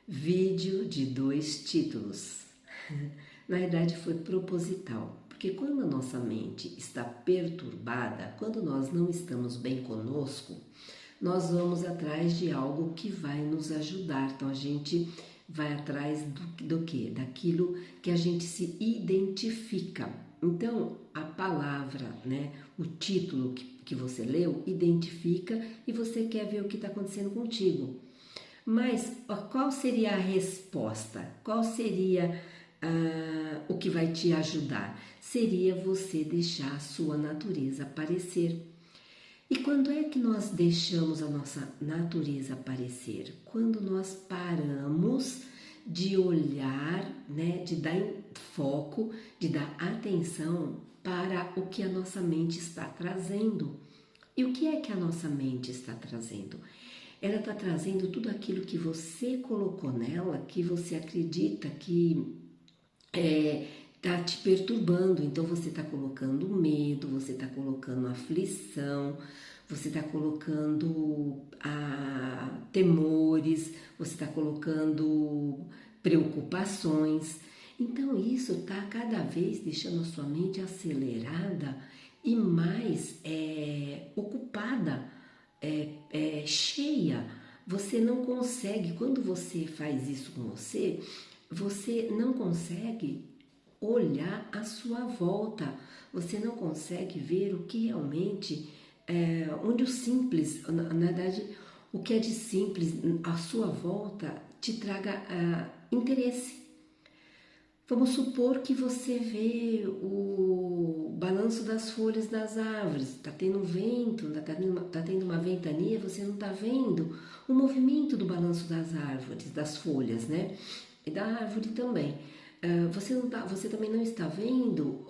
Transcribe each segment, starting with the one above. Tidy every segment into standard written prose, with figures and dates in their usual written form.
Vídeo de 2 títulos. Na verdade foi proposital, porque quando a nossa mente está perturbada, quando nós não estamos bem conosco, nós vamos atrás de algo que vai nos ajudar. Então a gente vai atrás do quê? Daquilo que a gente se identifica. Então a palavra, né, o título que você leu, identifica e você quer ver o que está acontecendo contigo. Mas qual seria a resposta? Qual seria o que vai te ajudar? Seria você deixar a sua natureza aparecer. E quando é que nós deixamos a nossa natureza aparecer? Quando nós paramos de olhar, né, de dar foco, de dar atenção para o que a nossa mente está trazendo. E o que é que a nossa mente está trazendo? Ela está trazendo tudo aquilo que você colocou nela, que você acredita que está te perturbando. Então você está colocando medo, você está colocando aflição, você está colocando temores, você está colocando preocupações. Então isso está cada vez deixando a sua mente acelerada e mais ocupada, cheia. Você não consegue, quando você faz isso com você, você não consegue olhar à sua volta, você não consegue ver o que realmente, onde o simples, na verdade, o que é de simples à sua volta te traga interesse. Vamos supor que você vê o balanço das folhas das árvores, está tendo vento, está tendo uma ventania, você não está vendo o movimento do balanço das árvores, das folhas, né? E da árvore também. Você também não está vendo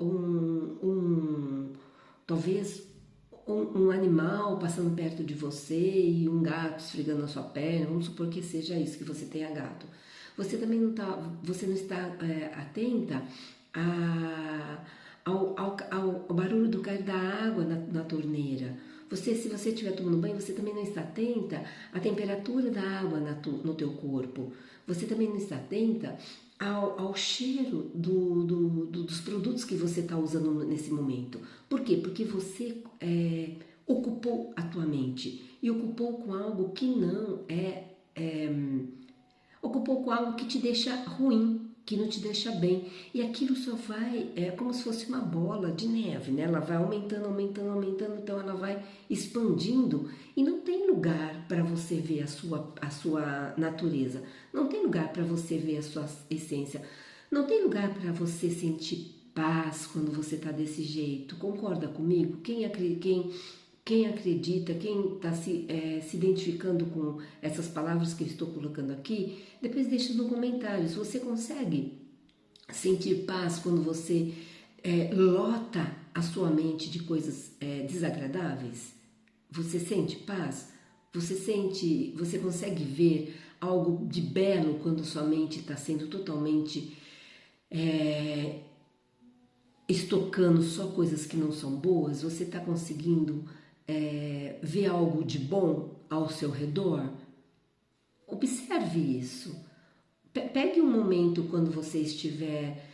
talvez um animal passando perto de você e um gato esfregando a sua perna. Vamos supor que seja isso, que você tenha gato. Você não está atenta ao barulho do cair da água na torneira. Se você estiver tomando banho, você também não está atenta à temperatura da água no teu corpo. Você também não está atenta ao cheiro dos produtos que você está usando nesse momento. Por quê? Porque você ocupou a tua mente e ocupou com algo que não ocupou com algo que te deixa ruim, que não te deixa bem. E aquilo só vai, como se fosse uma bola de neve, né? Ela vai aumentando, aumentando, aumentando, então ela vai expandindo e não tem lugar para você ver a sua natureza, não tem lugar para você ver a sua essência, não tem lugar para você sentir paz quando você está desse jeito. Concorda comigo? Quem acredita, quem está se identificando com essas palavras que eu estou colocando aqui, depois deixa no comentário. Se você consegue sentir paz quando você lota a sua mente de coisas desagradáveis, você sente paz? Você consegue ver algo de belo quando sua mente está sendo totalmente estocando só coisas que não são boas? Você está conseguindo ver algo de bom ao seu redor? Observe isso. Pegue um momento quando você estiver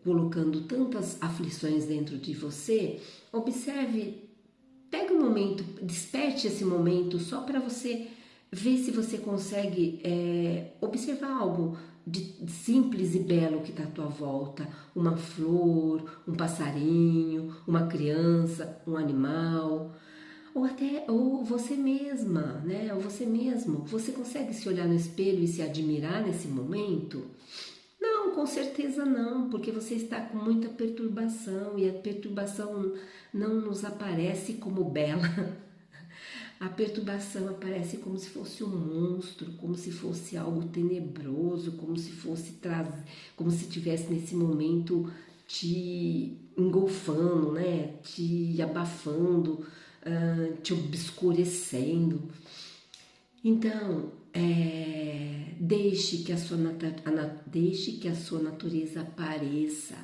colocando tantas aflições dentro de você, observe, pegue um momento, desperte esse momento só para você ver se você consegue observar algo de simples e belo que está à tua volta, uma flor, um passarinho, uma criança, um animal, ou você mesma, né? Ou você mesmo. Você consegue se olhar no espelho e se admirar nesse momento? Não, com certeza não, porque você está com muita perturbação e a perturbação não nos aparece como bela. A perturbação aparece como se fosse um monstro, como se fosse algo tenebroso, como se tivesse nesse momento te engolfando, né? Te abafando, te obscurecendo. Então, deixe que a sua natureza apareça.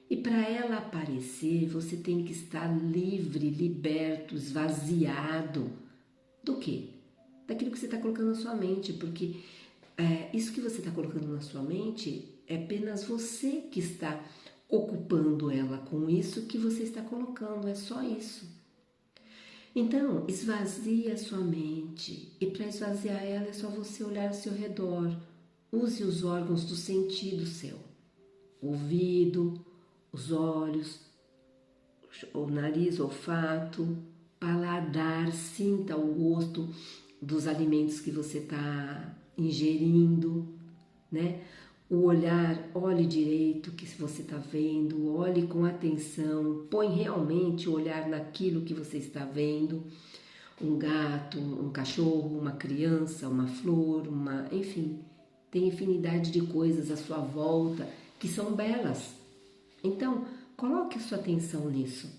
E para ela aparecer, você tem que estar livre, liberto, esvaziado. Do quê? Daquilo que você está colocando na sua mente, porque isso que você está colocando na sua mente é apenas você que está ocupando ela com isso que você está colocando, é só isso. Então, esvazie a sua mente, e para esvaziar ela é só você olhar ao seu redor. Use os órgãos do sentido seu, o ouvido, os olhos, o nariz, o olfato, paladar, sinta o gosto dos alimentos que você está ingerindo, né? O olhar, olhe direito o que você está vendo, olhe com atenção, põe realmente o olhar naquilo que você está vendo. Um gato, um cachorro, uma criança, uma flor, enfim, tem infinidade de coisas à sua volta que são belas. Então, coloque a sua atenção nisso.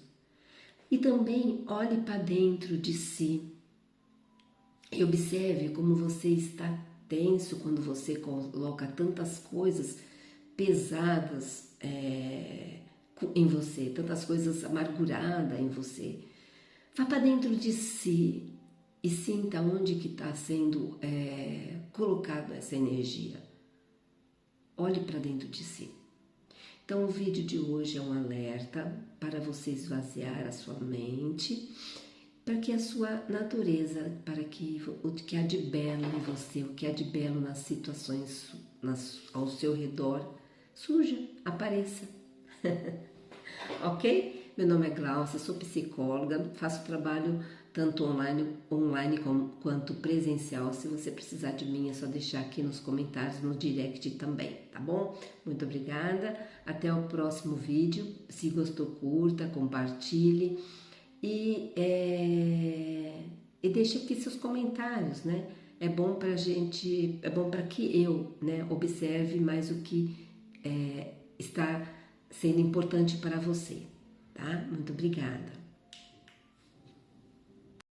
E também olhe para dentro de si e observe como você está tenso quando você coloca tantas coisas pesadas em você, tantas coisas amarguradas em você. Vá para dentro de si e sinta onde que está sendo colocada essa energia. Olhe para dentro de si. Então o vídeo de hoje é um alerta para você esvaziar a sua mente, para que a sua natureza, para que o que há de belo em você, o que há de belo nas situações ao seu redor, surja, apareça. Ok? Meu nome é Glaucia, sou psicóloga, faço trabalho tanto online quanto presencial. Se você precisar de mim, é só deixar aqui nos comentários, no direct também, tá bom? Muito obrigada, até o próximo vídeo. Se gostou, curta, compartilhe e deixe aqui seus comentários, né? É bom pra gente, é bom para que eu, né, observe mais o que está sendo importante para você, tá? Muito obrigada.